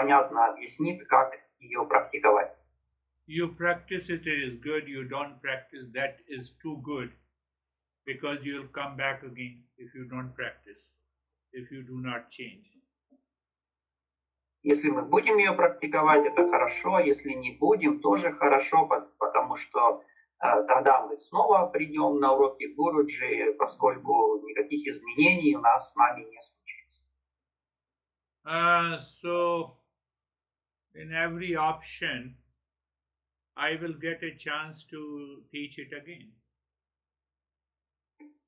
понятно объяснит, как ее практиковать. You practice it, it is good. You don't practice, that is too good. Because you'll come back again if you don't practice, if you do not change. Если мы будем ее практиковать, это хорошо. Если не будем, тоже хорошо, потому что тогда мы снова придем на уроки Гуруджи, поскольку никаких изменений у нас с нами не случится. So, in every option, I will get a chance to teach it again.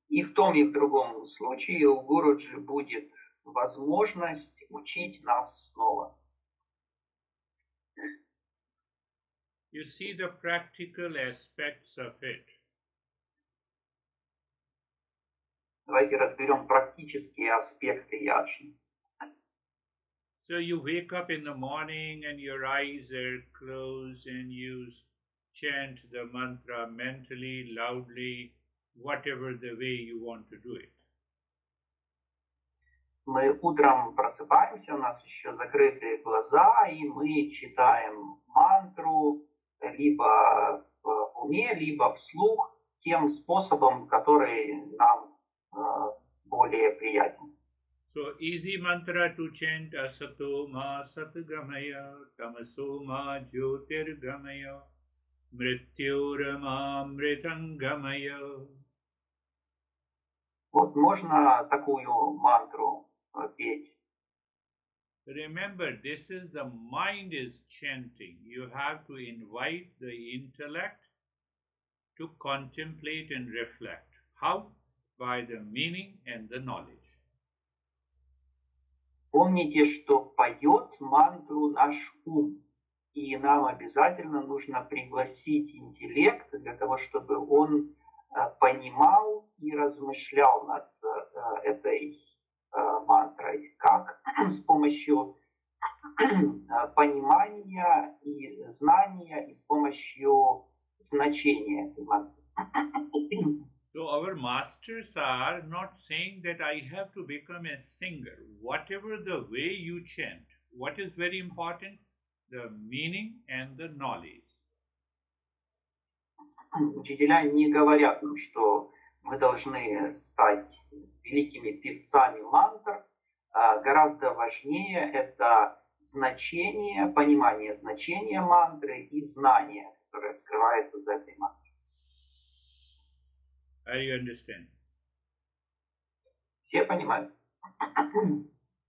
И в том, и в другом случае у Гуруджи будет возможность учить нас снова. You see the practical aspects of it. Давайте разберем практические аспекты яджни. So you wake up in the morning and your eyes are closed and you chant the mantra mentally, loudly, whatever the way you want to do it. Мы утром просыпаемся, у нас еще закрытые глаза, и мы читаем мантру либо в уме, либо вслух, тем способом, который нам более приятен. So easy mantra to chant: asato ma satgamaya, tamaso ma jyotirgamaya, mrityurama mritangamaya. Вот можно такую мантру петь. Remember, this is the mind is chanting. You have to invite the intellect to contemplate and reflect. How? By the meaning and the knowledge. Помните, что поет мантру наш ум, и нам обязательно нужно пригласить интеллект для того, чтобы он понимал и размышлял над этой мантрой, как с помощью понимания и знания, и с помощью значения этой мантры. So our masters are not saying that I have to become a singer. Whatever the way you chant, what is very important? The meaning and the knowledge. Учителя не говорят нам, что мы должны стать великими певцами мантр. Гораздо важнее это значение, понимание значения мантры и знание, которое скрывается за этой мантрой. I understand. Все понимают?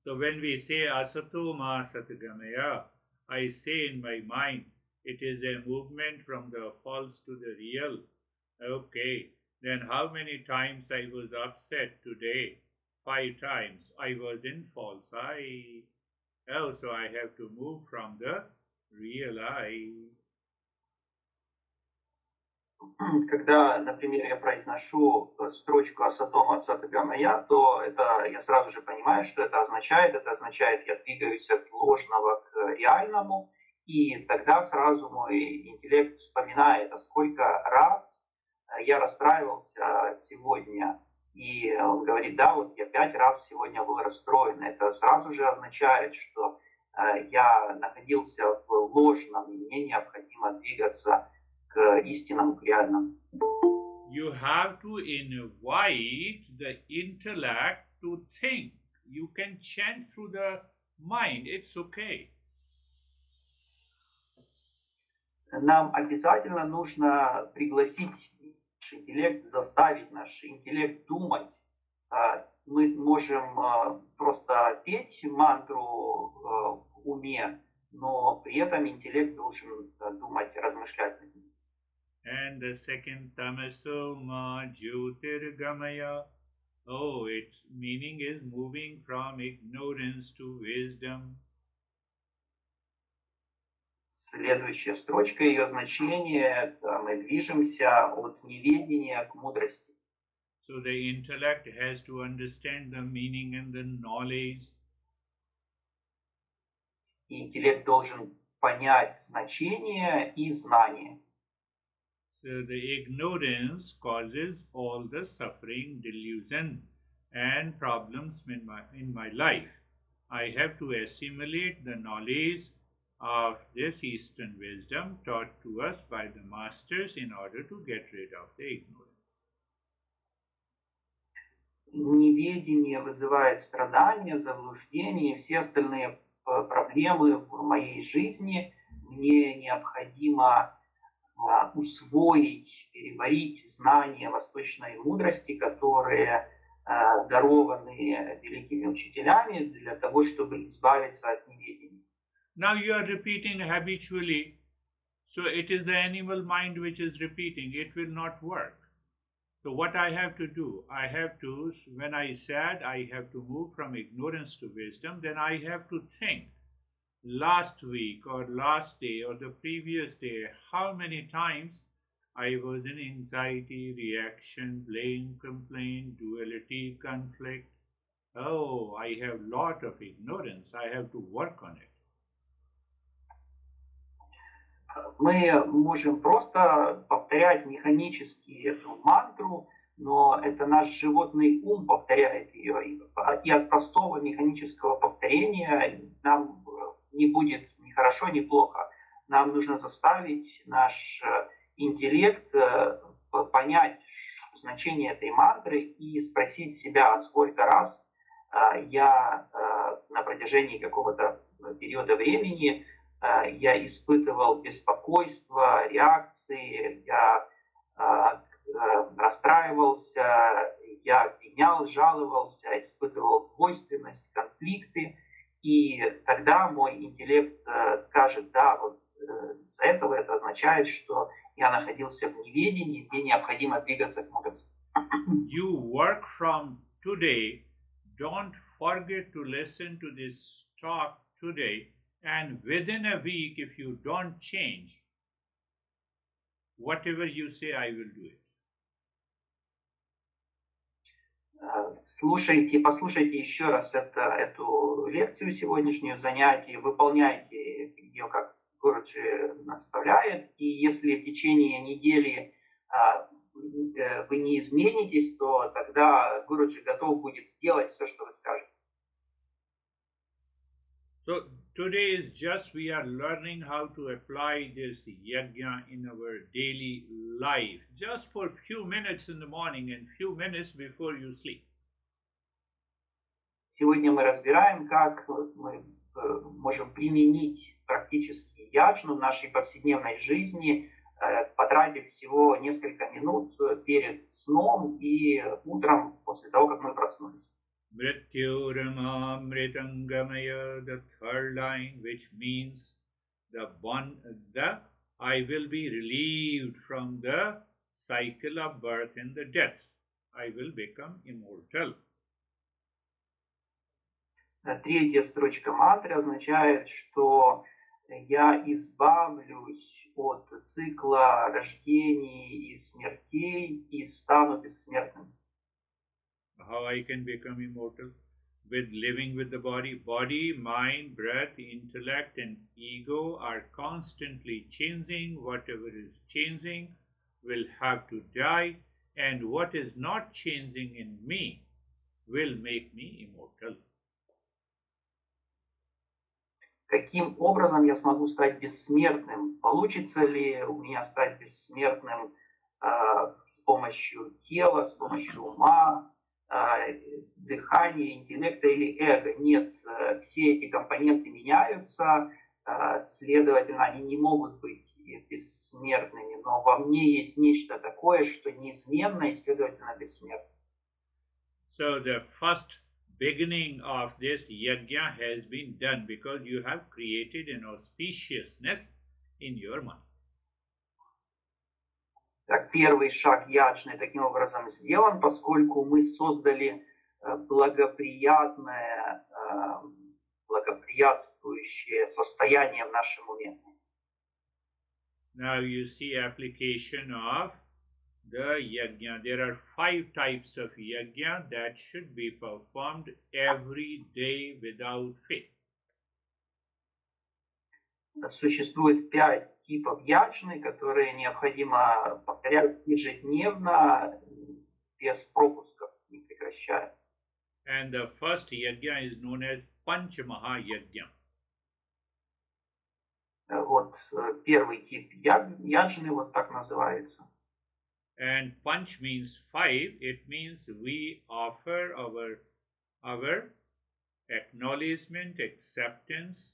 So when we say asato ma satgamaya, I say in my mind, it is a movement from the false to the real. Okay, then how many times I was upset today? 5 times. I was in false I. Oh, so I have to move from the real I. Когда, например, я произношу строчку асатома сатгамая, то это я сразу же понимаю, что это означает. Это означает, я двигаюсь от ложного к реальному, и тогда сразу мой интеллект вспоминает, а сколько раз я расстраивался сегодня. И он говорит, да, вот я 5 раз сегодня был расстроен. Это сразу же означает, что я находился в ложном, и мне необходимо двигаться к истинному, к реальному. You have to invite the intellect to think. You can chant through the mind. It's okay. Нам обязательно нужно пригласить наш интеллект, заставить наш интеллект думать. Мы можем просто петь мантру в уме, но при этом интеллект должен думать, размышлять над ним. And the second tamaso ma jyotirgamaya. Oh, its meaning is moving from ignorance to wisdom. Следующая строчка, ее значение, это мы движемся от неведения к мудрости. So the intellect has to understand the meaning and the knowledge. И интеллект должен понять значение и знание. So the ignorance causes all the suffering, delusion, and problems in my life. I have to assimilate the knowledge of this Eastern wisdom taught to us by the masters in order to get rid of the ignorance. Неведение вызывает страдания, заблуждения и все остальные проблемы в моей жизни. Мне необходимо усвоить, переварить знания восточной мудрости, которые дарованы великими учителями для того, чтобы избавиться от неведения. Now you are repeating habitually, so it is the animal mind which is repeating. It will not work. So what I have to do, when I said I have to move from ignorance to wisdom, then I have to think last week or last day or the previous day, how many times I was in anxiety, reaction, blame, complaint, duality, conflict. Oh, I have lot of ignorance. I have to work on it. Мы можем просто повторять механически эту мантру, но это наш животный ум повторяет ее. И от простого механического повторения нам не будет ни хорошо, ни плохо. Нам нужно заставить наш интеллект понять значение этой мантры и спросить себя, сколько раз я на протяжении какого-то периода времени я испытывал беспокойство, реакции, я расстраивался, я обвинял, жаловался, испытывал двойственность, конфликты. И тогда мой интеллект скажет, да, вот из-за этого это означает, что я находился в неведении, где необходимо двигаться к мудрости. You work from today. Don't forget to listen to this talk today. And within a week, if you don't change, whatever you say, I will do it. Послушайте еще раз эту лекцию сегодняшнюю, занятие, выполняйте ее, как Гуруджи наставляет. И если в течение недели вы не изменитесь, то тогда Гуруджи готов будет сделать все, что вы скажете. So today is just we are learning how to apply this yajna in our daily life, just for a few minutes in the morning and few minutes before you sleep. Сегодня мы разбираем, как мы можем применить практически яджну в нашей повседневной жизни, потратив всего несколько минут перед сном и утром после того, как мы проснулись. Mrityuramamritangamaya, the third line, which means the I will be relieved from the cycle of birth and the death. I will become immortal. Третья строчка мантры означает, что я избавлюсь от цикла рождений и смертей и стану бессмертным. How I can become immortal? With living with the body. Body, mind, breath, intellect, and ego are constantly changing. Whatever is changing will have to die, and what is not changing in me will make me immortal. Каким образом я смогу стать бессмертным? Получится ли у меня стать бессмертным с помощью тела, с помощью ума, дыхания, интеллекта или эго? Нет, все эти компоненты меняются, следовательно, они не могут быть бессмертными, но во мне есть нечто такое, что неизменно и, следовательно, бессмертно. So the first beginning of this yajna has been done because you have created an auspiciousness in your mind. Так, первый шаг яджны таким образом сделан, поскольку мы создали благоприятствующее состояние в нашем уме. Now you see application of the yajna. There are 5 types of yajna that should be performed every day without fail. Существует 5 типов яджны, которые необходимо повторять ежедневно, без пропусков, не прекращая. And the first yajna is known as Panch Mahayajna. Вот первый тип яджны, вот так называется. And Panch means 5. It means we offer our acknowledgement, acceptance,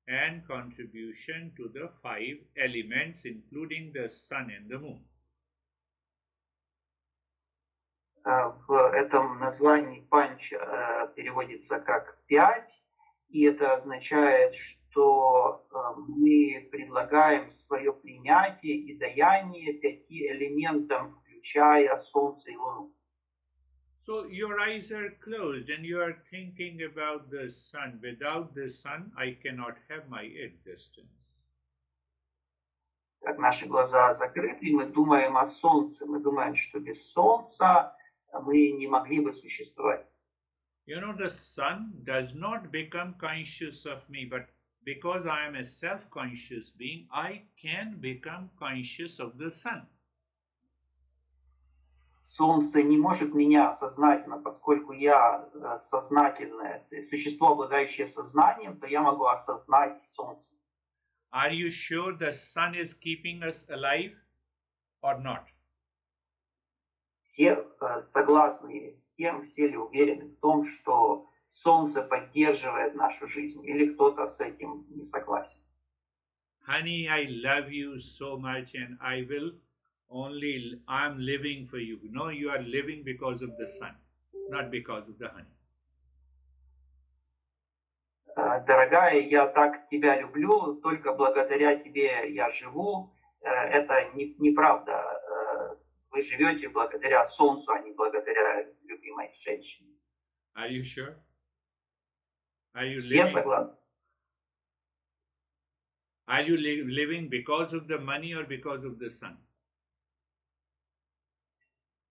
and contribution to the 5 elements, including the sun and the moon. В этом названии панч переводится как 5, и это означает, что мы предлагаем свое принятие и даяние 5 элементам, включая Солнце и Луну. So your eyes are closed and you are thinking about the sun. Without the sun, I cannot have my existence. Как наши глаза закрыты, мы думаем о Солнце, мы думаем, что без Солнца мы не могли бы существовать. You know, the sun does not become conscious of me, but because I am a self-conscious being, I can become conscious of the sun. Солнце не может меня сознательно, поскольку я сознательное существо, обладающее сознанием, то я могу осознать Солнце. Are you sure the sun is keeping us alive or not? Все согласны с тем, все ли уверены в том, что Солнце поддерживает нашу жизнь, или кто-то с этим не согласен? Honey, I love you so much and I'm living for you. No, you are living because of the sun, not because of the honey. Дорогая, я так тебя люблю, только благодаря тебе я живу. Это неправда. Вы живете благодаря Солнцу, а не благодаря любимой женщине. Are you sure? Are you Все согласны? Are you living because of the money or because of the sun?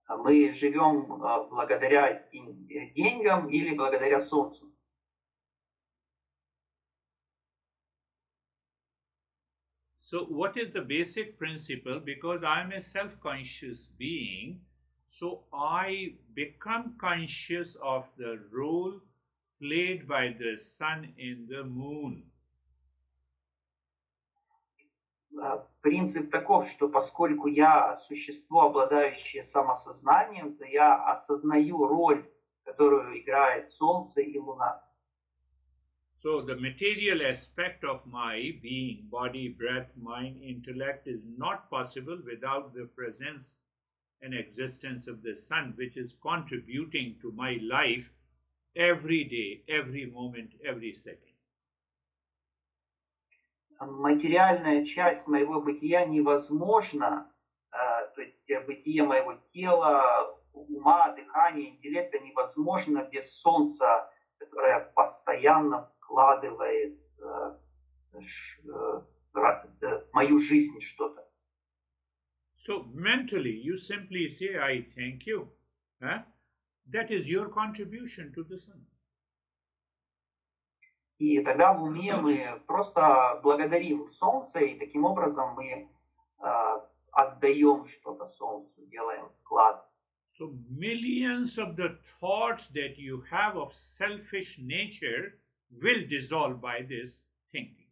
Мы живем благодаря деньгам или благодаря Солнцу? So what is the basic principle? Because I am a self-conscious being, so I become conscious of the role played by the sun and the moon. Принцип таков, что поскольку я существо, обладающее самосознанием, то я осознаю роль, которую играет Солнце и Луна. So the material aspect of my being, body, breath, mind, intellect is not possible without the presence and existence of the sun, which is contributing to my life every day, every moment, every second. Материальная часть моего бытия невозможна, то есть бытие моего тела, ума, дыхания, интеллекта невозможно без Солнца, которое постоянно вкладывает в мою жизнь что-то. So mentally, you simply say, I thank you. Huh? That is your contribution to the sun. И тогда в уме мы просто благодарим Солнце, и таким образом мы отдаем что-то Солнцу, делаем вклад. So millions of the thoughts that you have of selfish nature will dissolve by this thinking.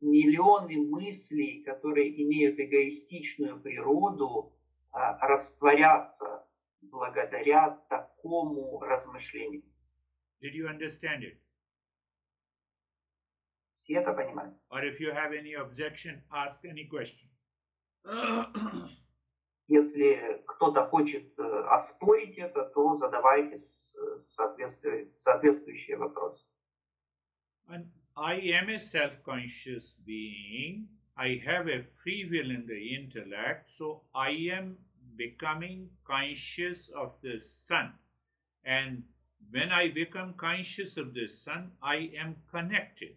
Миллионы мыслей, которые имеют эгоистичную природу, растворятся благодаря такому размышлению. Did you understand it? Все это понимают? Or if you have any objection, ask any question. Если кто-то хочет оспорить это, то задавайте соответствующие вопросы. And I am a self-conscious being. I have a free will in the intellect, so I am becoming conscious of the sun. And when I become conscious of the sun, I am connected.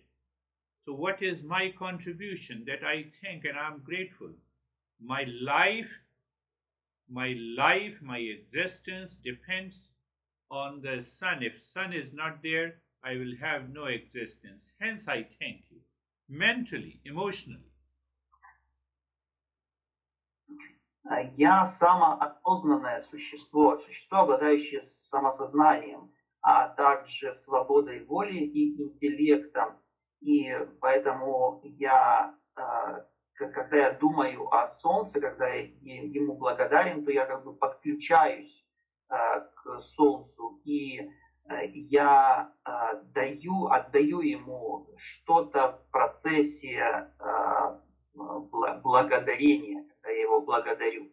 So what is my contribution? That I think and I'm grateful. My life, my existence depends on the sun. If sun is not there, I will have no existence. Hence I thank you. Mentally, emotionally. Я самоосознанное существо, существо, обладающее самосознанием, а также свободой воли и интеллектом. И поэтому когда я думаю о Солнце, когда я ему благодарен, то я как бы подключаюсь к Солнцу, и я отдаю ему что-то в процессе благодарения, когда я его благодарю.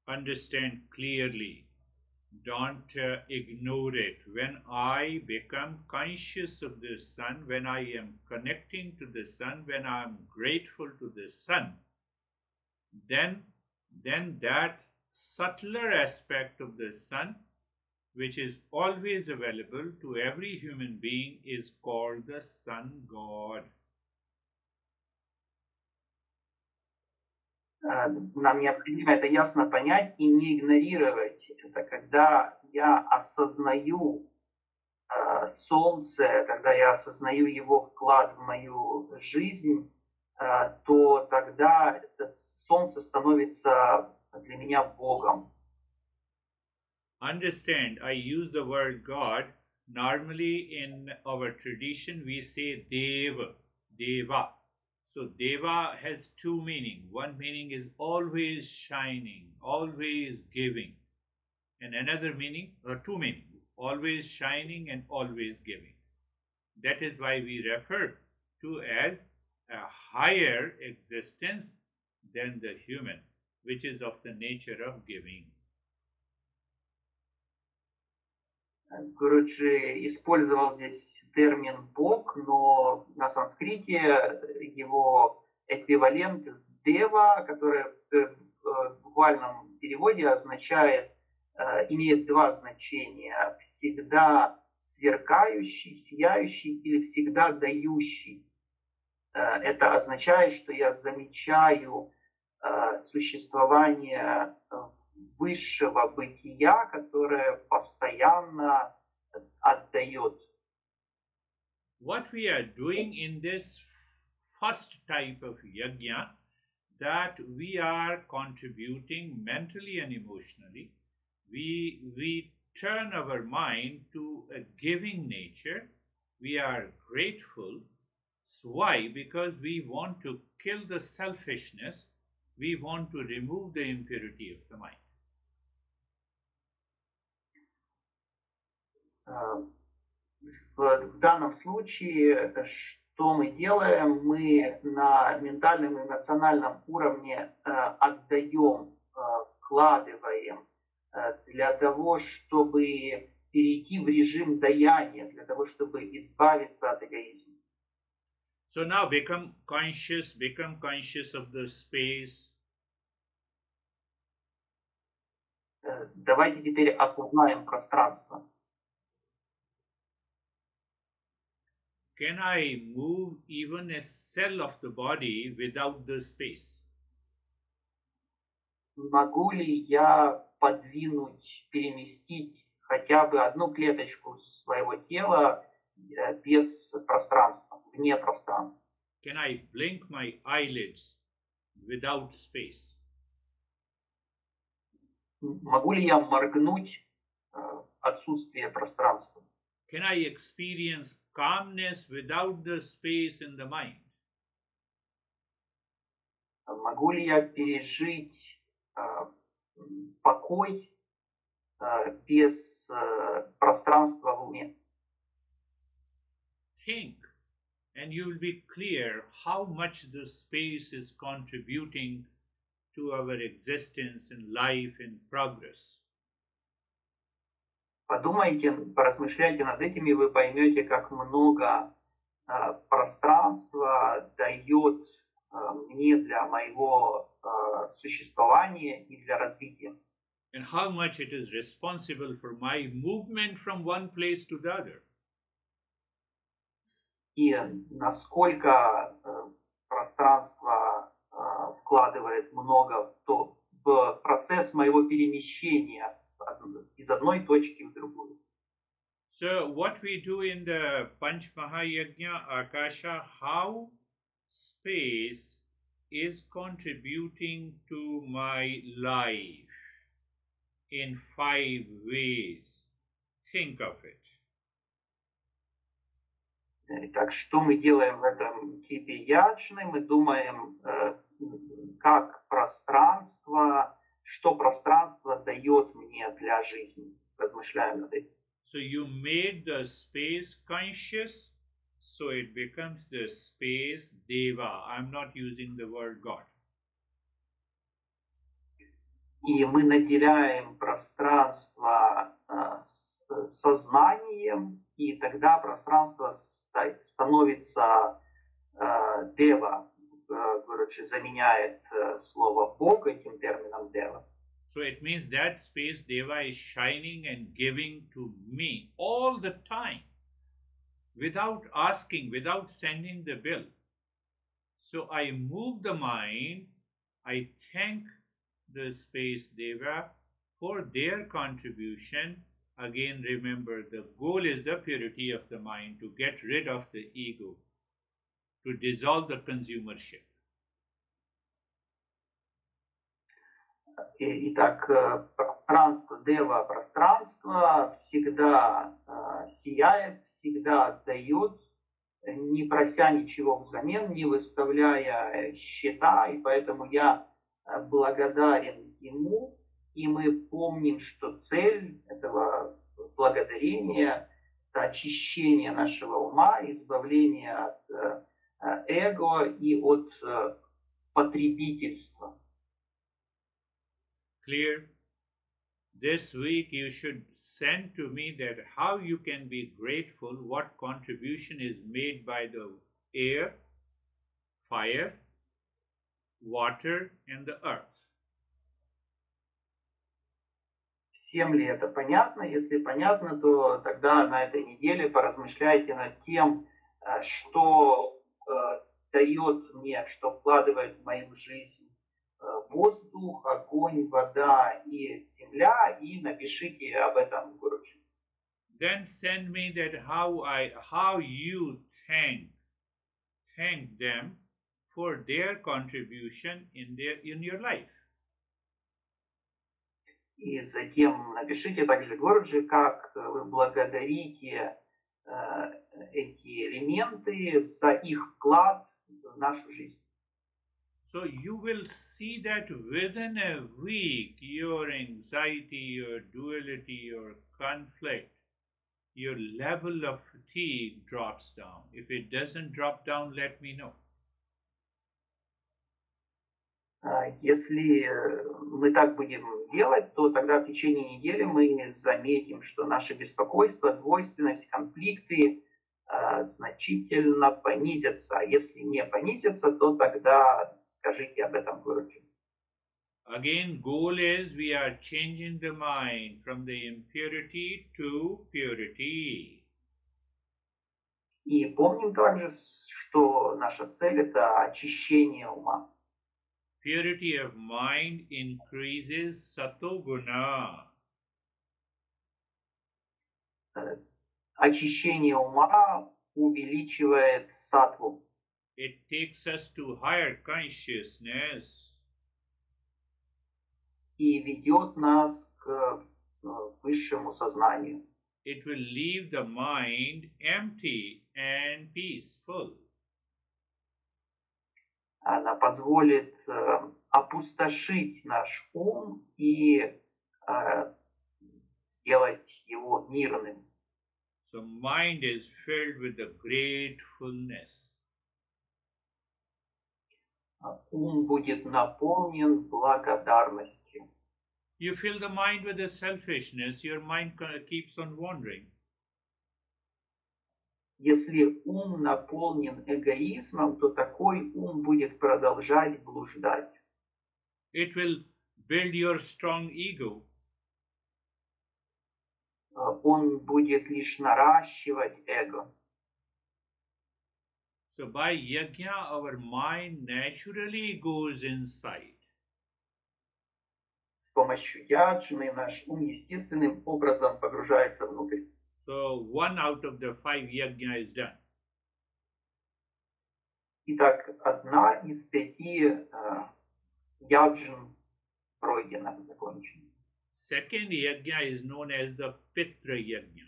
Understand clearly. Don't ignore it. When I become conscious of the sun, when I am connecting to the sun, when I am grateful to the sun, then that subtler aspect of the sun, which is always available to every human being, is called the sun god. Нам необходимо это ясно понять и не игнорировать. Это когда я осознаю Солнце, когда я осознаю его вклад в мою жизнь, то тогда это Солнце становится для меня Богом. Understand, I use the word God. Normally in our tradition we say Deva. So Deva has two meanings. One meaning is always shining, always giving. And another meaning, or two meanings, always shining and always giving. That is why we refer to as a higher existence than the human, which is of the nature of giving. Гуруджи использовал здесь термин «бог», но на санскрите его эквивалент «дева», который в буквальном переводе имеет два значения: всегда сверкающий, сияющий или всегда дающий. Это означает, что я замечаю существование высшего бытия, которое постоянно отдает. What we are doing in this first type of yajna, that we are contributing mentally and emotionally. We turn our mind to a giving nature. We are grateful. So why? Because we want to kill the selfishness. We want to remove the impurity of the mind. В данном случае, что мы делаем? Мы на ментальном и эмоциональном уровне отдаем, вкладываем для того, чтобы перейти в режим даяния, для того, чтобы избавиться от эгоизма. So now become conscious of the space. Давайте теперь осознаем пространство. Can I move even a cell of the body without the space? Могу ли я переместить хотя бы одну клеточку своего тела без пространства, вне пространства? Can I blink my eyelids without space? Могу ли я моргнуть отсутствие пространства? Can I experience calmness without the space in the mind? Могу ли я пережить покой без пространства в уме? Think, and you will be clear how much the space is contributing to our existence and life and progress. Подумайте, поразмышляйте над этим, и вы поймете, как много пространства дает мне для моего существования и для развития. And how much it is responsible for my movement from one place to the other. И насколько пространство вкладывает много в процесс моего перемещения из одной точки в другую. So what we do in the Panch Mahayajna Akasha, how space is contributing to my life in 5 ways. Think of it. Итак, что мы делаем в этом типе ячны? Мы думаем, как пространство, что пространство дает мне для жизни. Размышляем над этим. So you made the space conscious, so it becomes the space deva. I'm not using the word God. И мы наделяем пространство сознанием, и тогда пространство становится дева, короче, заменяет слово Бог этим термином дева. So it means that space deva is shining and giving to me all the time, without asking, without sending the bill. So I move the mind, I thank the space deva for their contribution. Again, remember, the goal is the purity of the mind, to get rid of the ego, to dissolve the consumership. Итак, пространство, дева, пространство всегда сияет, всегда отдает, не прося ничего взамен, не выставляя счета, и поэтому я благодарен ему, и мы помним, что цель этого благодарения – это очищение нашего ума, избавление от эго и от потребительства. Clear? This week you should send to me that how you can be grateful, what contribution is made by the air, fire, water and the earth. Всем ли это понятно? Если понятно, то тогда на этой неделе поразмышляйте над тем, что дает мне, что вкладывает в мою жизнь воздух, огонь, вода и земля, и напишите об этом в группе. Then send me that how you thank them for their contribution in your life. И затем напишите также Гурджи, как вы благодарите эти элементы за их вклад в нашу жизнь. So you will see that within a week, your anxiety, your duality, your conflict, your level of fatigue drops down. If it doesn't drop down, let me know. Если мы так будем делать, то тогда в течение недели мы заметим, что наше беспокойство, двойственность, конфликты значительно понизятся. А если не понизятся, то тогда скажите об этом короче. Again, goal is we are changing the mind from the impurity to purity. И помним также, что наша цель – это очищение ума. Purity of mind increases satoguna. Очищение ума увеличивает саттву. It takes us to higher consciousness. И ведет нас к высшему сознанию. It will leave the mind empty and peaceful. Она позволит опустошить наш ум и сделать его мирным. So mind is filled with the gratefulness. Ум будет наполнен благодарностью. You fill the mind with the selfishness, your mind keeps on wandering. Если ум наполнен эгоизмом, то такой ум будет продолжать блуждать. It will build your strong ego. Он будет лишь наращивать эго. So by yajna, our mind naturally goes inside. С помощью яджны наш ум естественным образом погружается внутрь. So 1 out of the 5 yajna is done. Итак, одна из 5 яджн пройдена, закончена. Second yajna is known as the Pitra yajna.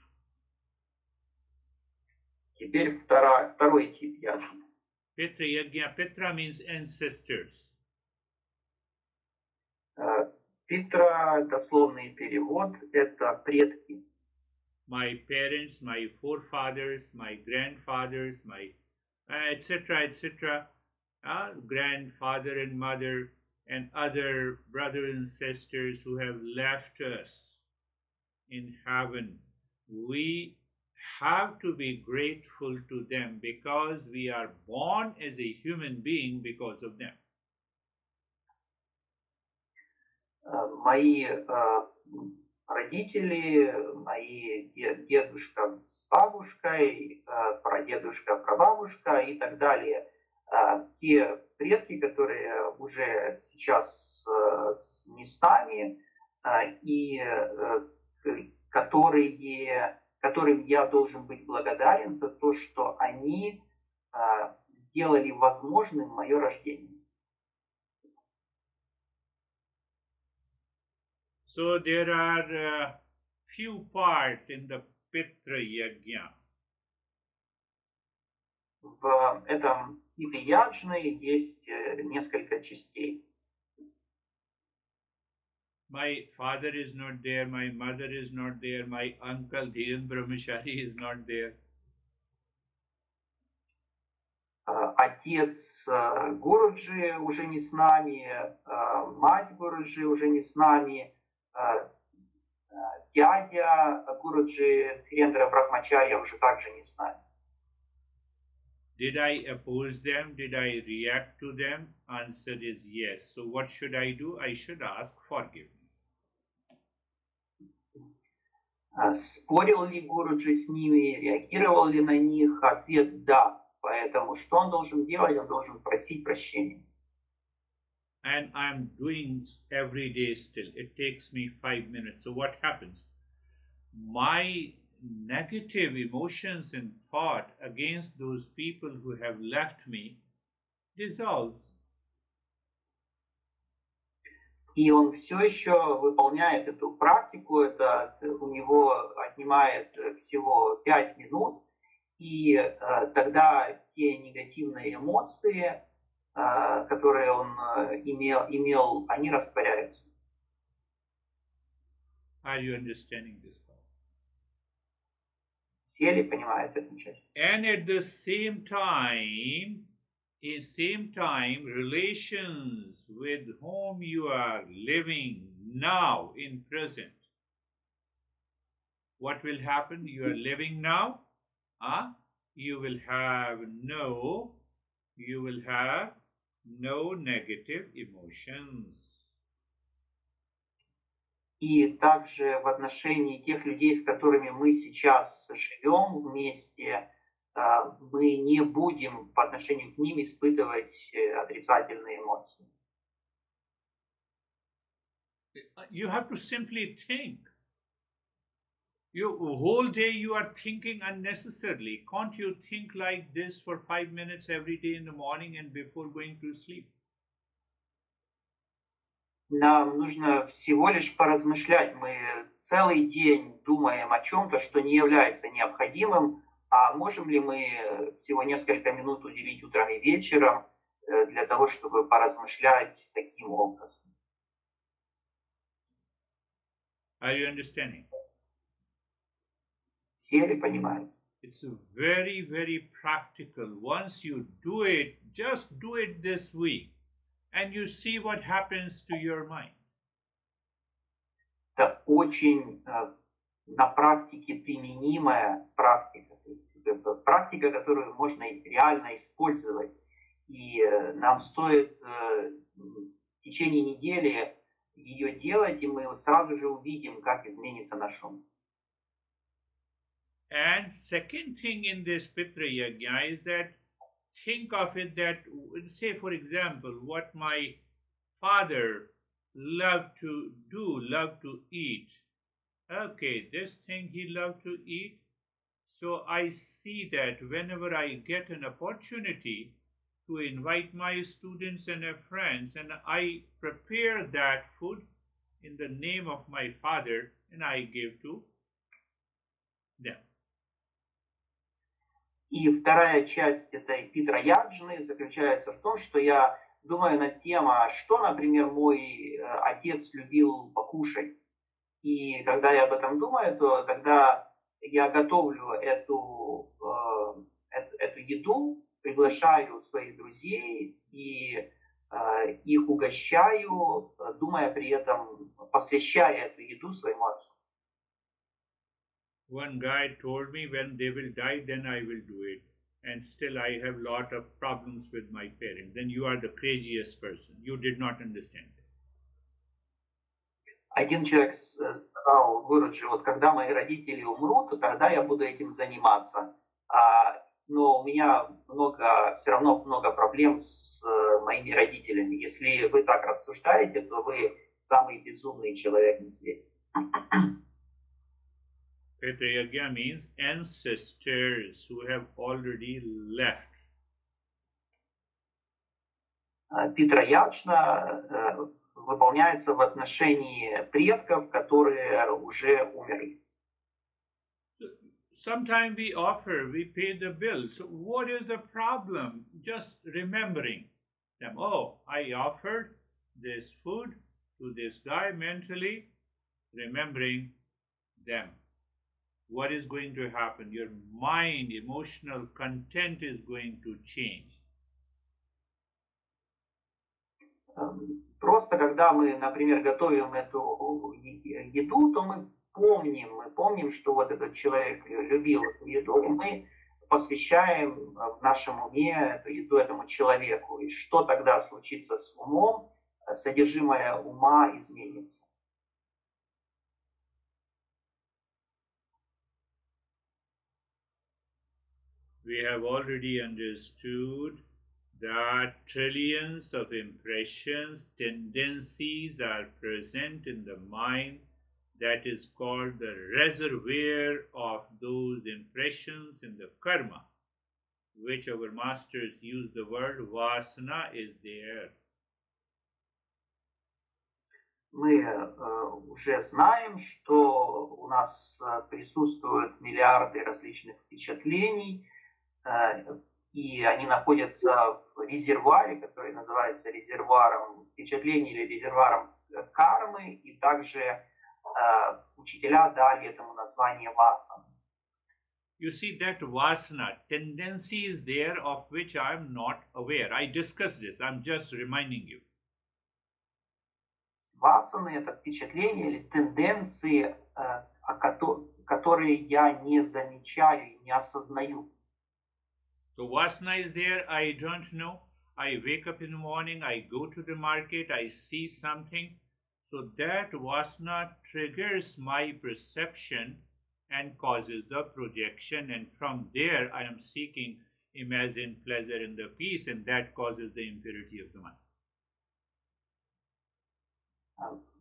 Теперь второй тип яджн. Pitra yajna, Pitra means ancestors. Питра, дословный перевод, это предки. My parents, my forefathers, my grandfathers, my etc., etc., grandfather and mother, and other brothers and sisters who have left us in heaven. We have to be grateful to them because we are born as a human being because of them. Мои родители, мои дедушка с бабушкой, прадедушка, прабабушка и так далее. Те предки, которые уже сейчас не с нами, и которым я должен быть благодарен за то, что они сделали возможным мое рождение. So there are few parts in the Pitra Yajna. В этом типе яджны есть несколько частей. My father is not there, my mother is not there, my uncle Dhiren Brahmachari is not there. Отец Гуруджи уже не с нами, мать Гуруджи уже не с нами, дядя Гуруджи Дхирендра Брахмачарья уже также не с нами. Did I oppose them? Did I react to them? Answer is yes. So what should I do? I should ask forgiveness. Спорил ли Гуруджи с ними, реагировал ли на них? Ответ да. Поэтому что он должен делать? Он должен просить прощения. And I'm doing every day still. It takes me 5 minutes. So what happens? My negative emotions and thought against those people who have left me dissolves. И он все еще выполняет эту практику. Это у него отнимает всего 5 минут. И тогда те негативные эмоции, которые он имел, они растворяются. Are you understanding this part? Все ли понимают эту часть? And at the same time, relations with whom you are living now in present. What will happen? You are living now. You will have no negative emotions. И также в отношении тех людей, с которыми мы сейчас живем вместе, мы не будем по отношению к ним испытывать отрицательные эмоции. You have to simply think. Whole day you are thinking unnecessarily. Can't you think like this for 5 minutes every day in the morning and before going to sleep? Нам нужно всего лишь поразмышлять. Мы целый день думаем о чем-то, что не является необходимым. А можем ли мы всего несколько минут уделить утром и вечером для того, чтобы поразмышлять таким образом? Are you understanding? Все ли понимают? It's very, very practical. Once you do it, just do it this week, and you see what happens to your mind. Это очень на практике применимая практика. То есть это практика, которую можно реально использовать. И нам стоит в течение недели ее делать, и мы сразу же увидим, как изменится наш ум. And second thing in this Pitra Yajna is that think of it that, say for example, what my father loved to do, loved to eat. Okay, this thing he loved to eat. So I see that whenever I get an opportunity, to invite my students and friends, and I prepare that food in the name of my Father, and I give to them. И вторая часть этой питра-яджны заключается в том, что я думаю над тем, а что, например, мой отец любил покушать. И когда я об этом думаю, то тогда я готовлю эту еду, приглашаю своих друзей и их угощаю, думая при этом, посвящая эту еду своему отцу. One guy told me, when they will die, then I will do it. And still I have a lot of problems with my parents. Then you are the craziest person. You did not understand this. Один человек сказал Гуруджи, вот когда мои родители умрут, то тогда я буду этим заниматься. Но у меня все равно много проблем с моими родителями. Если вы так рассуждаете, то вы самый безумный человек на свете. Petra Yagya means ancestors who have already left. Питра-яджна выполняется в отношении предков, которые уже умерли. Sometimes we offer, we pay the bill. So what is the problem? Just remembering them. Oh, I offered this food to this guy mentally, remembering them. What is going to happen? Your mind, emotional content is going to change. Просто когда мы, например, готовим эту еду, то мы помним, что вот этот человек любил эту еду, и мы посвящаем в нашем уме эту еду этому человеку. И что тогда случится с умом? Содержимое ума изменится. We have already understood that trillions of impressions, tendencies are present in the mind. That is called the reservoir of those impressions in the karma, which our masters use the word vasana is there. Мы уже знаем, что у нас присутствуют миллиарды различных впечатлений, и они находятся в резервуаре, который называется резервуаром впечатлений или резервуаром кармы, и также учителя дали этому название васан. You see, that vasana, tendency is there of which I am not aware. I discussed this, I'm just reminding you. Васаны — это впечатления или тенденции, которые я не замечаю и не осознаю. So vasana is there, I don't know. I wake up in the morning, I go to the market, I see something. So that vasana triggers my perception and causes the projection. And from there, I am seeking imagined pleasure and the peace, and that causes the impurity of the mind.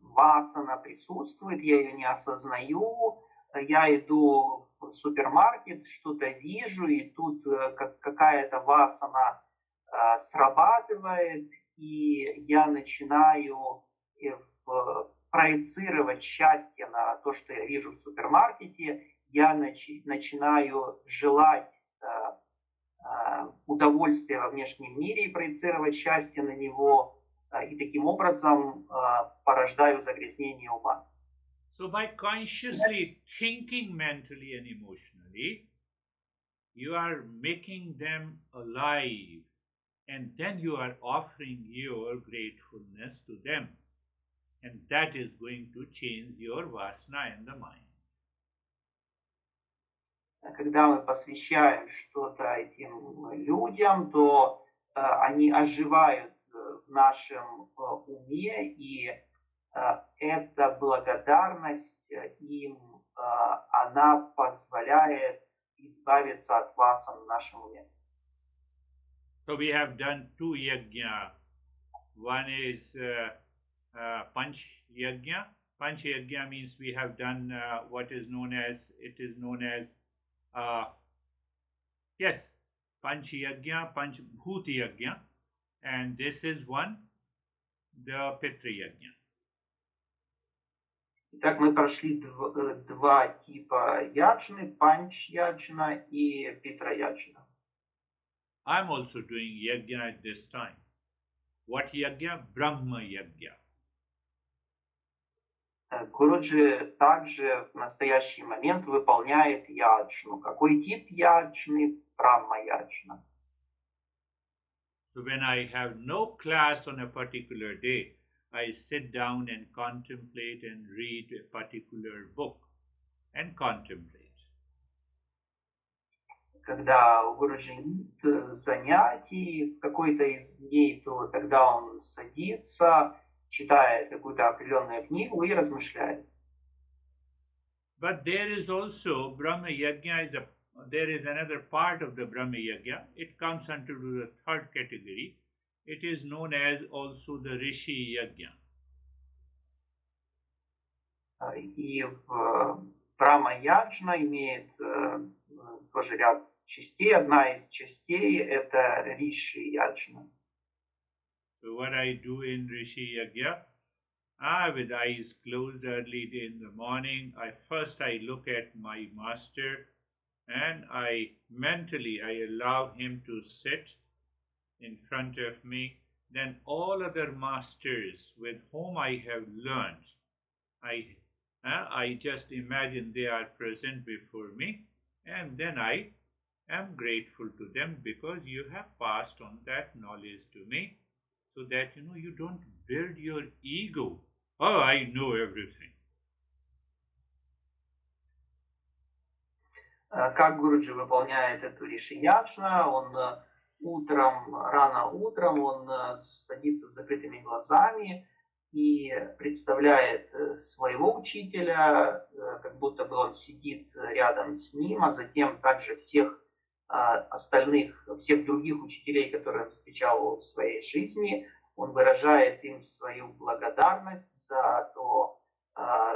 Васана присутствует, я ее не осознаю. Я иду в супермаркет, что-то вижу, и тут какая-то васана срабатывает, и я начинаю проецировать счастье на то, что я вижу в супермаркете. Я начинаю желать удовольствия во внешнем мире и проецировать счастье на него, и таким образом порождаю загрязнение ума. So by consciously thinking mentally and emotionally, you are making them alive, and then you are offering your gratefulness to them, and that is going to change your vasana in the mind. Когда мы посвящаем что-то этим людям, то они оживают в нашем уме, и эта благодарность им, она позволяет избавиться от васан в нашем уме. So we have done two yajna. One is Panch Yajna. Panch Yajna means we have done what is known as, Panch Yajna, Panch Bhut Yajna, and this is one, the Pitra Yajna. Итак, мы прошли два типа яджны, панч-яджна и питра-яджна. I'm also doing yajna at this time. What yajna? Brahma yajna. Гуруджи также в настоящий момент выполняет яджну. Какой тип яджны? Брахма-яджна. So when I have no class on a particular day, I sit down and contemplate and read a particular book and contemplate. Когда у Гуруджи нет занятий в какой-то из дней, то тогда он садится, читает какую-то определенную книгу и размышляет. But there is also Brahma Yajna there is another part of the Brahma Yajna. It comes under the third category. It is known as also the Rishi Yajna. И Брахма-яджна имеет тоже ряд частей. Одна из частей – это Риши-яджна. So what I do in Rishi Yajna, with eyes closed early in the morning, I look at my master and I mentally allow him to sit in front of me. Then all other masters with whom I have learned, I just imagine they are present before me, and then I am grateful to them because you have passed on that knowledge to me, so that you don't build your ego. Oh, I know everything. Как Гуруджи выполняет эту Риши-яджна? Он рано утром, он садится с закрытыми глазами и представляет своего учителя, как будто бы он сидит рядом с ним, а затем также всех других учителей, которые он встречал в своей жизни. Он выражает им свою благодарность за то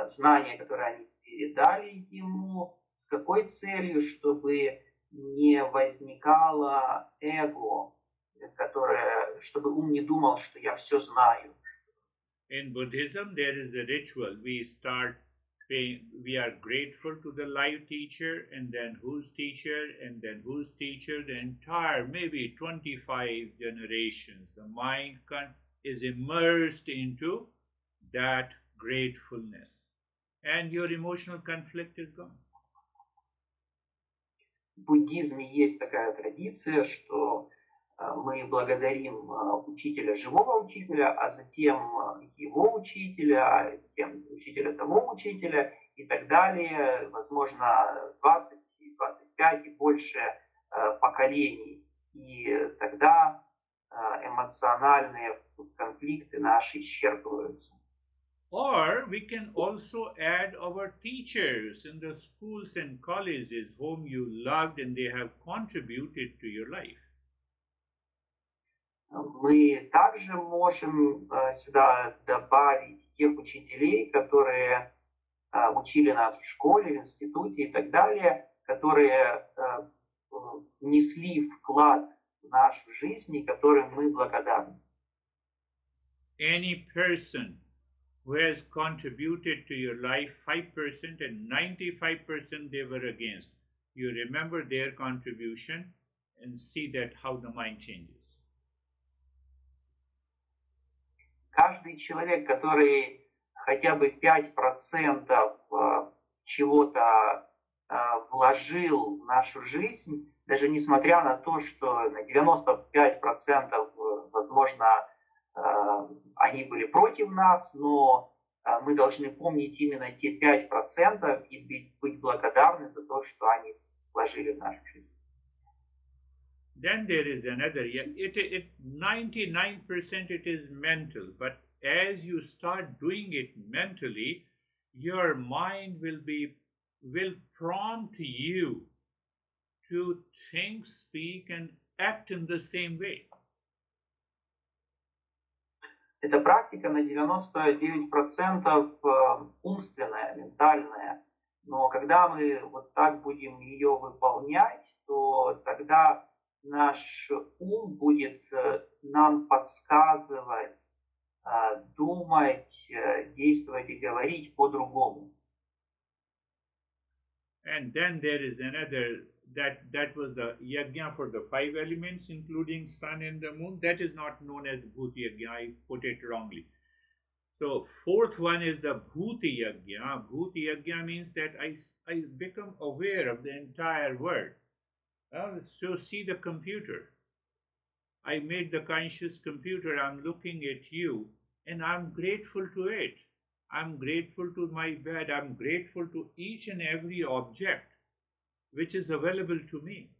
знание, которое они передали ему. С какой целью? Чтобы не возникало эго, чтобы ум не думал, что я все знаю. In Buddhism, there is a ritual. We are grateful to the live teacher, and then whose teacher, and then whose teacher, the entire maybe 25 generations. The mind is immersed into that gratefulness, and your emotional conflict is gone. В буддизме есть такая традиция, что мы благодарим учителя, живого учителя, а затем его учителя, затем учителя того учителя и так далее, возможно, 20, 25 и больше поколений. И тогда эмоциональные конфликты наши исчерпываются. Or we can also add our teachers in the schools and colleges whom you loved and they have contributed to your life. Мы также можем сюда добавить тех учителей, которые учили нас в школе, в институте и так далее, которые внесли вклад в нашу жизнь и которым мы благодарны. Any person who has contributed to your life 5% and 95% they were against, you remember their contribution and see that how the mind changes. Каждый человек, который хотя бы 5% чего-то вложил в нашу жизнь, даже несмотря на то, что на 95% возможно они были против нас, но мы должны помнить именно те 5% и быть благодарны за то, что они вложили в нашу жизнь. Then there is another, 99% it is mental, but as you start doing it mentally, your mind will prompt you to think, speak and act in the same way. Эта практика на 99% умственная, ментальная, но когда мы вот так будем ее выполнять, то тогда наш ум будет нам подсказывать, думать, действовать и говорить по-другому. And then there is another, that was the yajna for the 5 elements, including sun and the moon. That is not known as the bhuti yajna. I put it wrongly. So fourth one is the bhuti yajna. Bhuti yajna means that I become aware of the entire world. So see the computer. I made the conscious computer. I'm looking at you, and I'm grateful to it. I'm grateful to my bed. I'm grateful to each and every object which is available to me.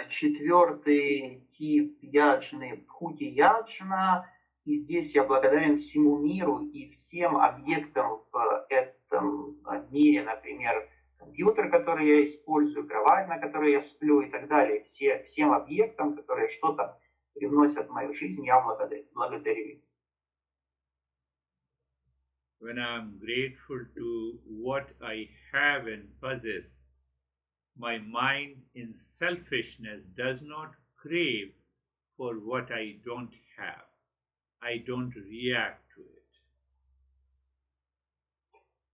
Четвертый тип яджны бхути яджна, и здесь я благодарен всему миру и всем объектам в этом мире, например, компьютер, который я использую, кровать, на которой я сплю и так далее. Всем объектам, которые что-то привносят в мою жизнь, я благодарю их. When I'm grateful to what I have and possess, my mind in selfishness does not crave for what I don't have. I don't react to it.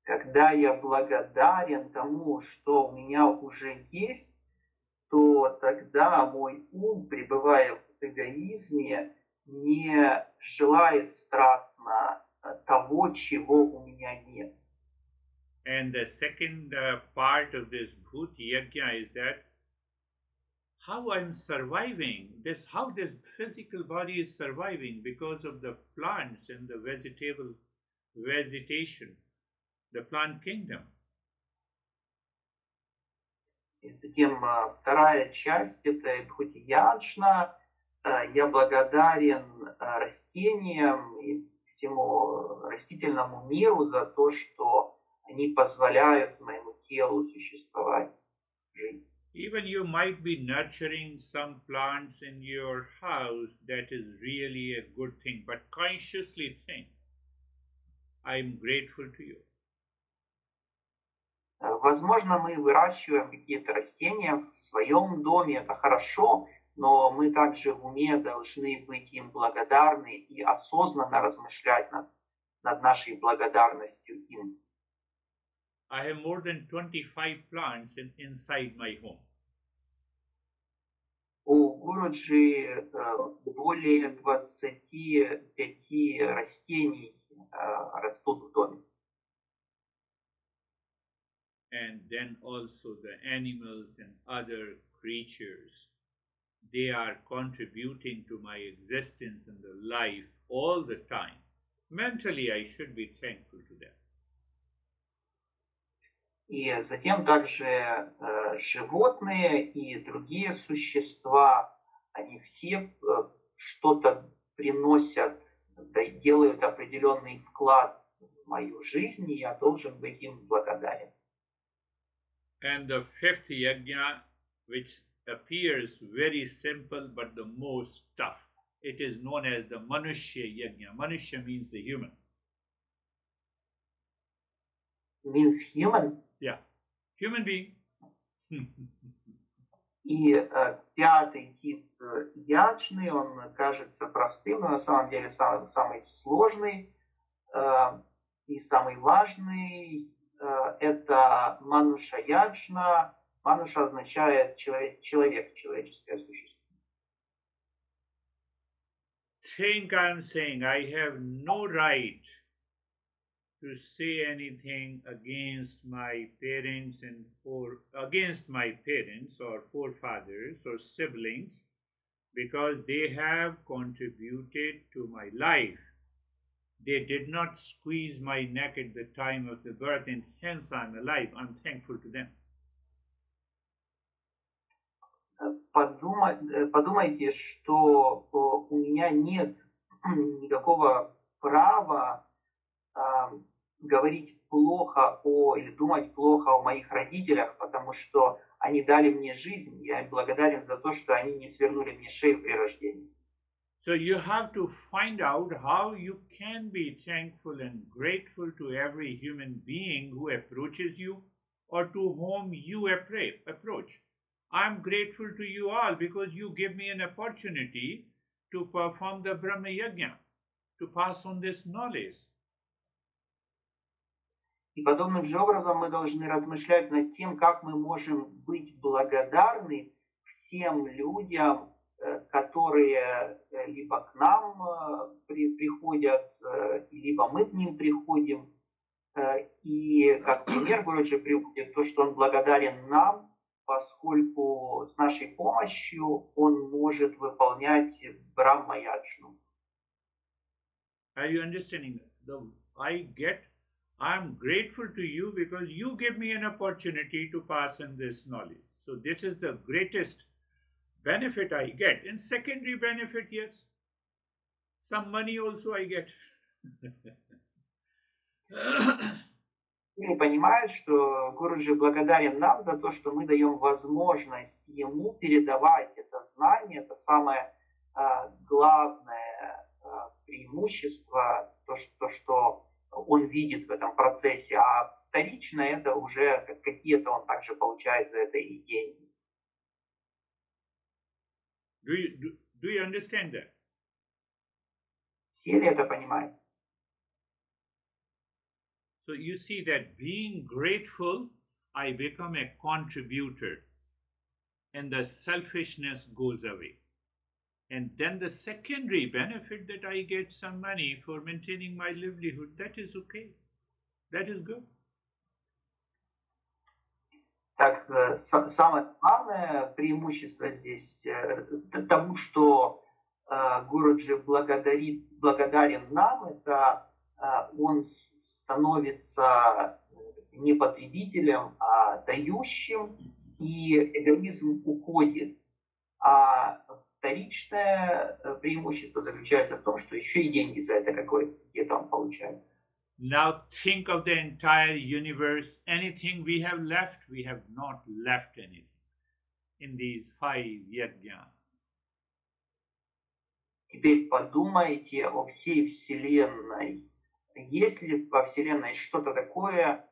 Когда я благодарен тому, что у меня уже есть, то тогда мой ум, пребывая в эгоизме, не желает страстно того, чего у меня нет. And the second part of this bhuti yajna is that how I'm surviving, how this physical body is surviving because of the plants and the vegetation, the plant kingdom. И затем вторая часть этой бхути яджна. Я благодарен растениям и всему растительному миру за то, что они позволяют моему телу существовать, жить. Even you might be nurturing some plants in your house, that is really a good thing, but consciously think, I'm grateful to you. Возможно, мы выращиваем какие-то растения в своем доме, это хорошо, но мы также в уме должны быть им благодарны и осознанно размышлять над нашей благодарностью им. I have more than 25 plants inside my home. У Гуруджи более 25 растений растут в доме. And then also the animals and other creatures, they are contributing to my existence and the life all the time. Mentally, I should be thankful to them. И затем также животные и другие существа, они все что-то приносят, делают определенный вклад в мою жизнь, и я должен быть им благодарен. And the fifth yajna, which appears very simple but the most tough, it is known as the manushya yajna. Manushya means the human. Means human? Yeah, human being. И пятый тип яджны, он кажется простым, но на самом деле самый сложный и самый важный. Это мануша яджна. Мануша означает человек, человеческое существо. Think I'm saying I have no right to say anything against my parents against my parents or forefathers or siblings, because they have contributed to my life. They did not squeeze my neck at the time of the birth, and hence I'm alive. I'm thankful to them. Подумайте, что у меня нет никакого права говорить плохо или думать плохо о моих родителях, потому что они дали мне жизнь. Я им благодарен за то, что они не свернули мне шею при рождении. So you have to find out how you can be thankful and grateful to every human being who approaches you or to whom you approach. I'm grateful to you all because you give me an opportunity to perform the Brahma Yajna, to pass on this knowledge. И подобным же образом мы должны размышлять над тем, как мы можем быть благодарны всем людям, которые либо к нам приходят, либо мы к ним приходим. И как пример Гуруджи приводит то, что он благодарен нам, поскольку с нашей помощью он может выполнять Брахма-яджну. Are you understanding? I'm grateful to you because you give me an opportunity to pass on this knowledge. So this is the greatest benefit I get. And secondary benefit, yes, some money also I get. И понимает, что Гуруджи благодарен нам за то, что мы даем возможность ему передавать это знание, это самое главное преимущество, то, что он видит в этом процессе, а вторично это уже какие-то он также получает за это и деньги. Do you understand that? Все ли это понимают? So you see that being grateful, I become a contributor and the selfishness goes away. And then the secondary benefit that I get some money for maintaining my livelihood, that is okay. That is good. Так, самое главное преимущество здесь тому, что Гуруджи благодарен нам, это он становится не потребителем, а дающим, и эгоизм уходит. А вторичное преимущество заключается в том, что еще и деньги за это какие-то он получает. Now think of the entire universe. Anything we have left, we have not left anything in these 5 yajna. Теперь подумайте о всей Вселенной. Есть ли во Вселенной что-то такое,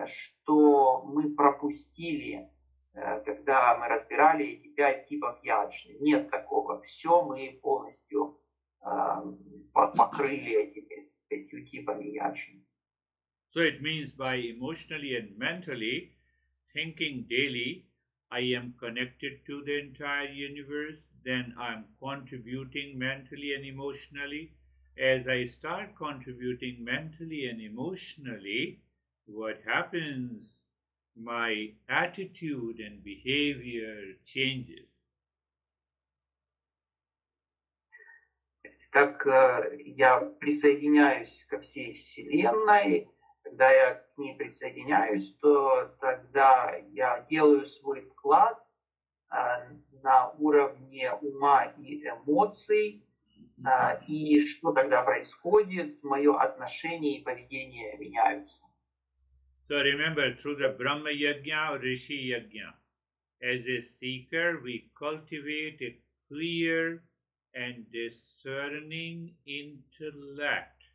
что мы пропустили, когда мы разбирали эти 5 типов яджны? Нет такого. Все мы полностью покрыли этими 5 типами яджны. So it means by emotionally and mentally thinking daily, I am connected to the entire universe, then I am contributing mentally and emotionally. As I start contributing mentally and emotionally, what happens? My attitude and behavior changes. Как я присоединяюсь ко всей Вселенной, когда я к ней присоединяюсь, то тогда я делаю свой вклад на уровне ума и эмоций, и что тогда происходит? Мое отношение и поведение меняются. So remember, through the Brahma Yajna or Rishi Yajna, as a seeker, we cultivate a clear and discerning intellect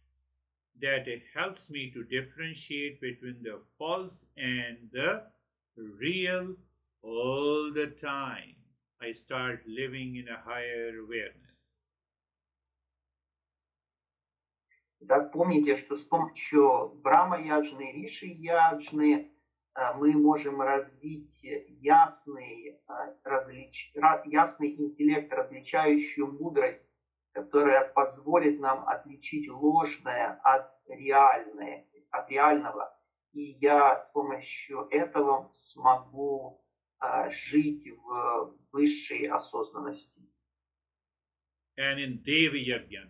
that helps me to differentiate between the false and the real all the time. I start living in a higher awareness. Так помните, что с помощью Брахма-яджны и Риши-яджны мы можем развить ясный интеллект, различающую мудрость, которая позволит нам отличить ложное от реального. И я с помощью этого смогу жить в высшей осознанности. And in Devi Yajna,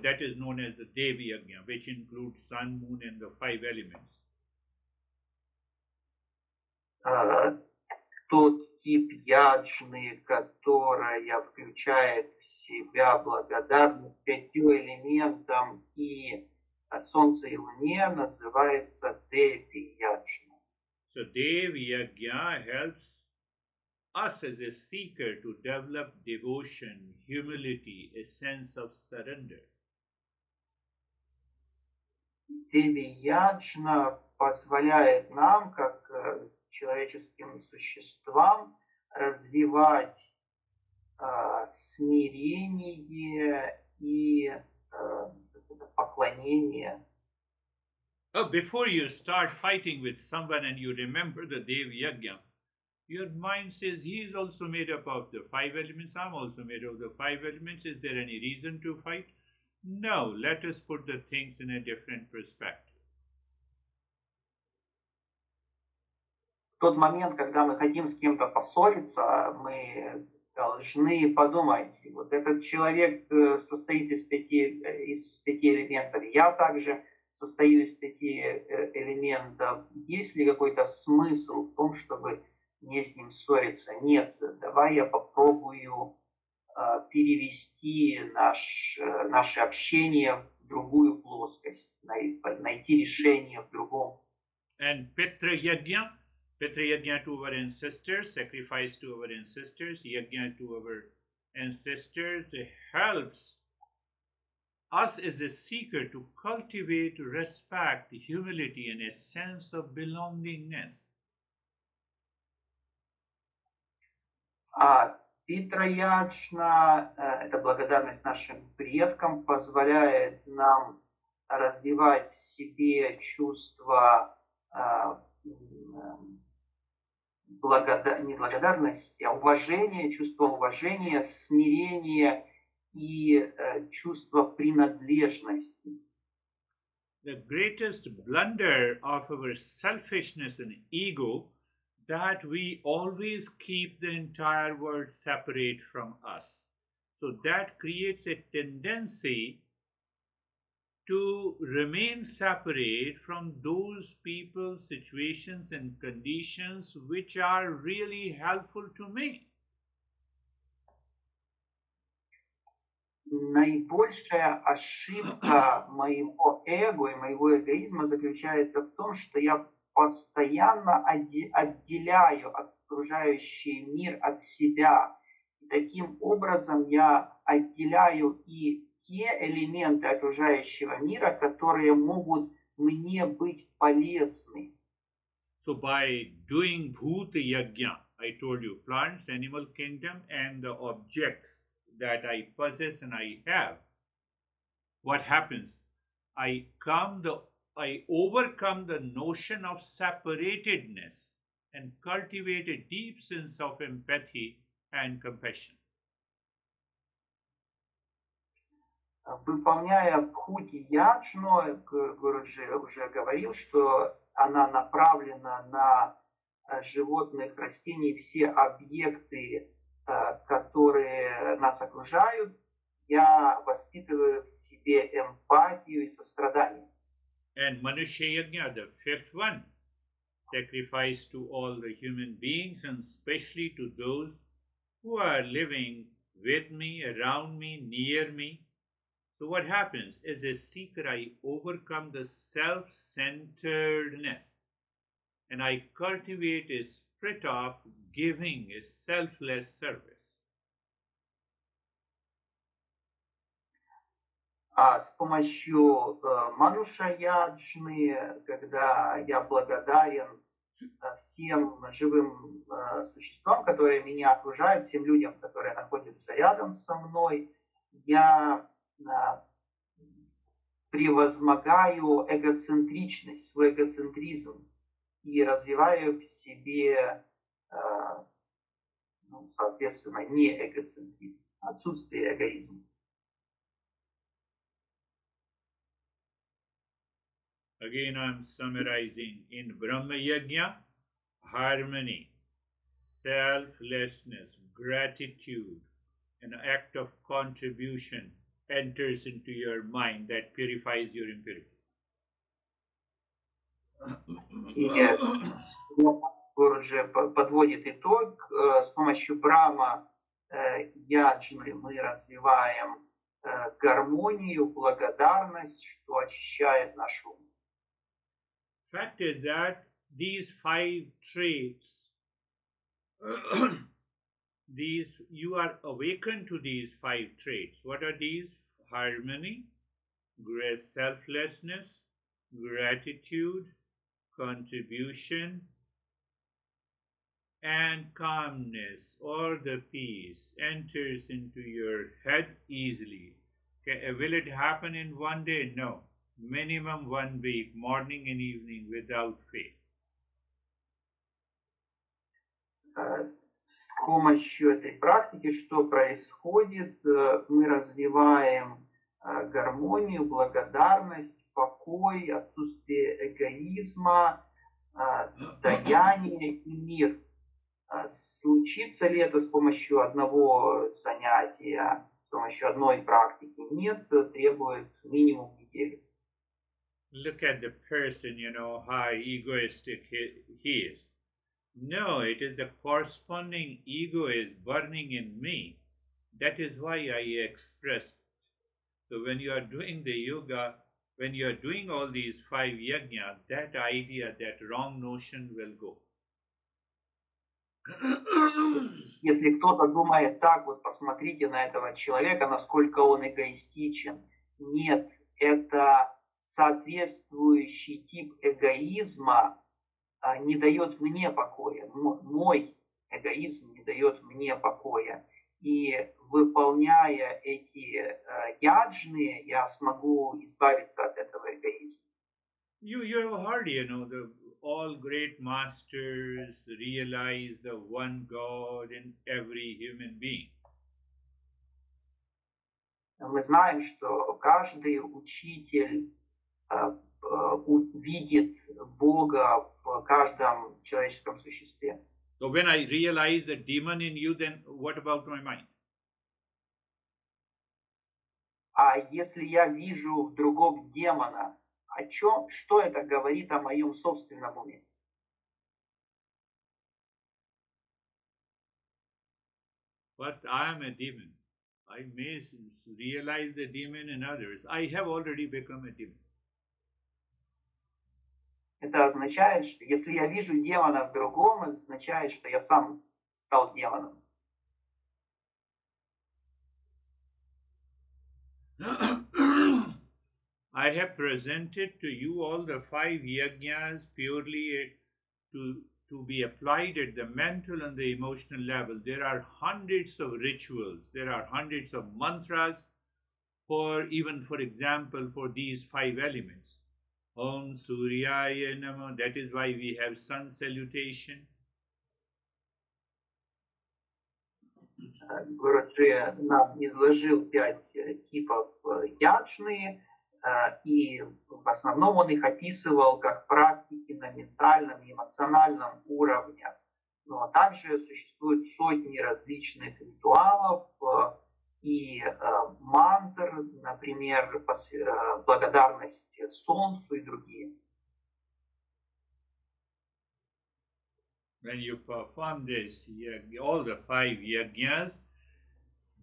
that is known as the Devi Yajna, which includes sun, moon, and the 5 elements. Тот тип яджны, которая включает в себя благодарность 5 элементам и Солнце и Луне, называется Деви яджна. So Devi Yajna helps us as a seeker to develop devotion, humility, a sense of surrender. Деви яджна позволяет нам, как человеческим существам, развивать смирение и поклонение. Before you start fighting with someone and you remember the Dev your mind says he is also made up of the 5 elements, I'm also made of the 5 elements. Is there any reason to fight? No, let us put the things in a different perspective. В тот момент, когда мы хотим с кем-то поссориться, мы должны подумать, вот этот человек состоит из 5 элементов, я также состою из 5 элементов. Есть ли какой-то смысл в том, чтобы мне с ним ссориться? Нет, давай я попробую перевести наше общение в другую плоскость, найти решение в другом. And Pitra Yajna to our ancestors, sacrifice to our ancestors, Yajna to our ancestors helps us as a seeker to cultivate respect, humility, and a sense of belongingness. Питра-яджна, это благодарность нашим предкам, позволяет нам развивать в себе чувство не благодарности, а уважения, чувство уважения, смирения и чувство принадлежности. The greatest blunder of our selfishness and ego that we always keep the entire world separate from us. So that creates a tendency to remain separate from those people, situations, and conditions which are really helpful to me. Наибольшая ошибка моего эго и моего эгоизма заключается в том, что я постоянно отделяю окружающий мир от себя. И таким образом я отделяю и те элементы окружающего мира, которые могут мне быть полезны. So by doing Bhuta Yajna, I told you, plants, animal kingdom, and the objects that I possess and I have, what happens? I overcome the notion of separatedness and cultivate a deep sense of empathy and compassion. Выполняя Бхути Яджну, Гуруджи уже говорил, что она направлена на животных, растений, все объекты, которые нас окружают. Я воспитываю в себе эмпатию и сострадание. And Manushya Yajna, the fifth one, sacrifice to all the human beings and especially to those who are living with me, around me, near me. So what happens? As a seeker, I overcome the self-centeredness and I cultivate a spirit of giving, a selfless service. С помощью Мануша Яджны, когда я благодарен всем живым существам, которые меня окружают, всем людям, которые находятся рядом со мной, я превозмогаю эгоцентричность, свой эгоцентризм и развиваю в себе, соответственно, не эгоцентризм, отсутствие эгоизма. Again, I'm summarizing. In Brahma Yajna, harmony, selflessness, gratitude, an act of contribution enters into your mind that purifies your impurity. Гуруджи подводит итог. С помощью Брахма Яджны мы развиваем гармонию, благодарность, что очищает наш ум. Fact is that these 5 traits, you are awakened to these 5 traits. What are these? Harmony, selflessness, gratitude, contribution, and calmness or the peace enters into your head easily. Will it happen in one day? No. Minimum 1 week, morning and evening, without fail. С помощью этой практики что происходит? Мы развиваем гармонию, благодарность, покой, отсутствие эгоизма, даяние и мир. Случится ли это с помощью одного занятия, с помощью одной практики? Нет, требует минимум недели. Look at the person, how egoistic he is. No, it is the corresponding ego is burning in me. That is why I expressed. So when you are doing the yoga, when you are doing all these 5 yajna, that idea, that wrong notion will go. Если кто-то думает так, вот посмотрите на этого человека, насколько он эгоистичен. Нет, это соответствующий тип эгоизма не дает мне покоя. Мой эгоизм не дает мне покоя. И выполняя эти яджны, я смогу избавиться от этого эгоизма. You have heard, all great masters realize the one God in every human being. Мы знаем, что каждый учитель видит Бога в каждом человеческом существе. So when I realize the demon in you, then what about my mind? А если я вижу в другом демона, что это говорит о моем собственном уме? First, I am a demon. I may realize the demon in others. I have already become a demon. Это означает, что если я вижу демона в другом, это означает, что я сам стал демоном. I have presented to you all the 5 yajnas purely to be applied at the mental and the emotional level. There are hundreds of rituals. There are hundreds of mantras for example, for these 5 elements. Om Suryaya Namo. That is why we have sun salutation. Гуру нам изложил 5 типов яджны, и в основном он их описывал как практики на ментальном и эмоциональном уровне. Но также существуют сотни различных ритуалов и мантр, например, благодарность Солнцу и другие. When you perform this, all the 5 yajnas,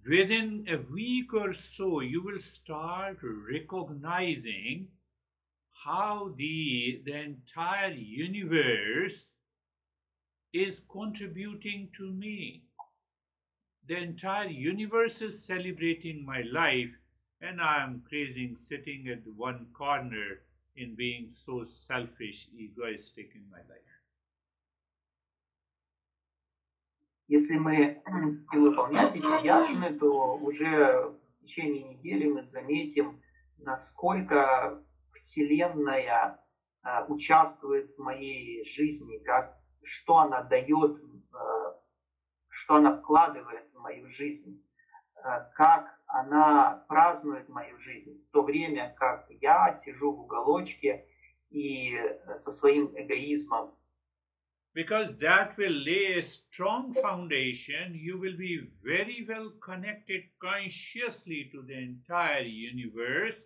within a week or so, you will start recognizing how the entire universe is contributing to me. The entire universe is celebrating my life, and I am crazy sitting at one corner in being so selfish, egoistic in my life. Если мы выполнять эти яджны, то уже в течение недели мы заметим, насколько Вселенная участвует в моей жизни, что она дает, что она вкладывает в мою жизнь, как она празднует мою жизнь, в то время как я сижу в уголочке и со своим эгоизмом. Because that will lay a strong foundation, you will be very well connected consciously to the entire universe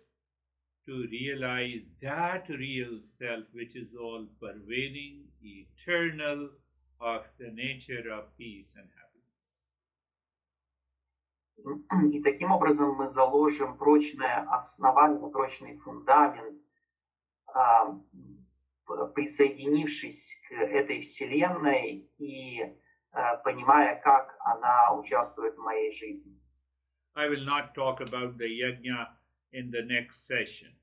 to realize that real self which is all pervading, eternal, of the nature of peace and happiness. И таким образом мы заложим прочное основание, прочный фундамент, присоединившись к этой Вселенной и понимая, как она участвует в моей жизни. I will not talk about the yajna in the next session.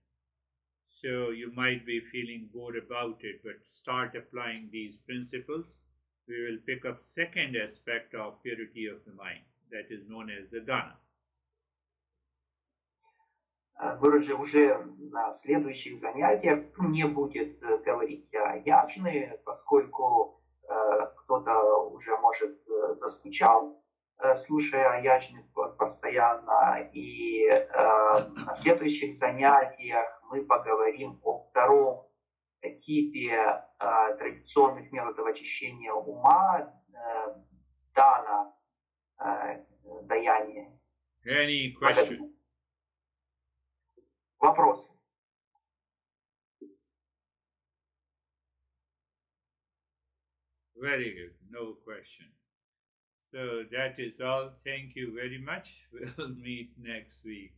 So you might be feeling bored about it, but start applying these principles we will pick up second aspect of purity of the mind, that is known as the dana. Гуруджи уже на следующих занятиях не будет говорить о яджне, поскольку кто-то уже, может, заскучал, слушая яджны постоянно. И на следующих занятиях мы поговорим о втором типе традиционных методов очищения ума, дана, даяние. Any question? Вопросы? Very good. No question. So that is all. Thank you very much. We'll meet next week.